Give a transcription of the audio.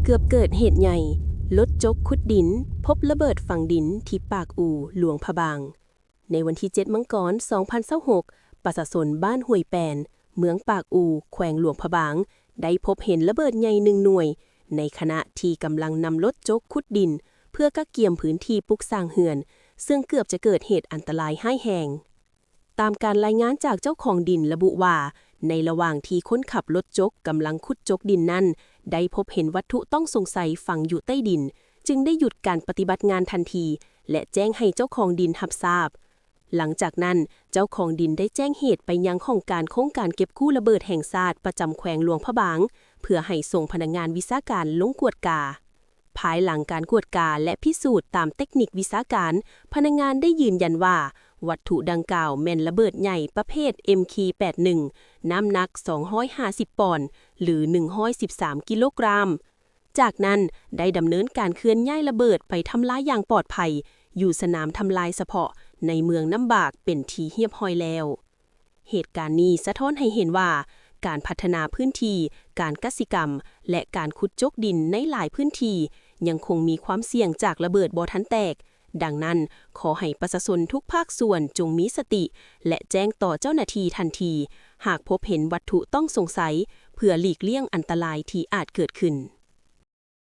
เกือบเกิดเหตุใหญ่รถจกขุดดินพบระเบิดฝังดินที่ปากอู่หลวงพะบางในวันที่7 มังกร 2026ประชาชนบ้านห้วยแปนเมืองปากอู่แขวงหลวงพะบางได้พบเห็นระเบิดใหญ่1 หน่วยในขณะที่กำลังนำรถจกขุดดินเพื่อกักเกี่ยมพื้นที่ปลูกสร้างเรือนซึ่งเกือบจะเกิดเหตุอันตรายร้ายแรงตามการรายงานจากเจ้าของดินระบุว่าในระหว่างที่คนขับรถจกกำลังขุดจกดินนั้นได้พบเห็นวัตถุต้องสงสัยฝังอยู่ใต้ดินจึงได้หยุดการปฏิบัติงานทันทีและแจ้งให้เจ้าของดินรับทราบหลังจากนั้นเจ้าของดินได้แจ้งเหตุไปยังโครงการเก็บกู้ระเบิดแห่งชาติประจำแขวงหลวงพะบางเพื่อให้ส่งพนักงานวิชาการลงกวดกาภายหลังการกวดกาและพิสูจน์ตามเทคนิควิชาการพนักงานได้ยืนยันว่าวัตถุดังกล่าวแม่นระเบิดใหญ่ประเภท MK81 น้ำหนัก250 ปอนด์หรือ113 กิโลกรัมจากนั้นได้ดำเนินการเคลื่อนย้ายระเบิดไปทำลายอย่างปลอดภัยอยู่สนามทำลายเฉพาะในเมืองน้ำบากเป็นที่เรียบร้อยแล้วเหตุการณ์นี้สะท้อนให้เห็นว่าการพัฒนาพื้นที่การกสิกรรมและการขุดจกดินในหลายพื้นที่ยังคงมีความเสี่ยงจากระเบิดบ่ทันแตกดังนั้นขอให้ประชาชนทุกภาคส่วนจงมีสติและแจ้งต่อเจ้าหน้าที่ทันทีหากพบเห็นวัตถุต้องสงสัยเพื่อหลีกเลี่ยงอันตรายที่อาจเกิดขึ้น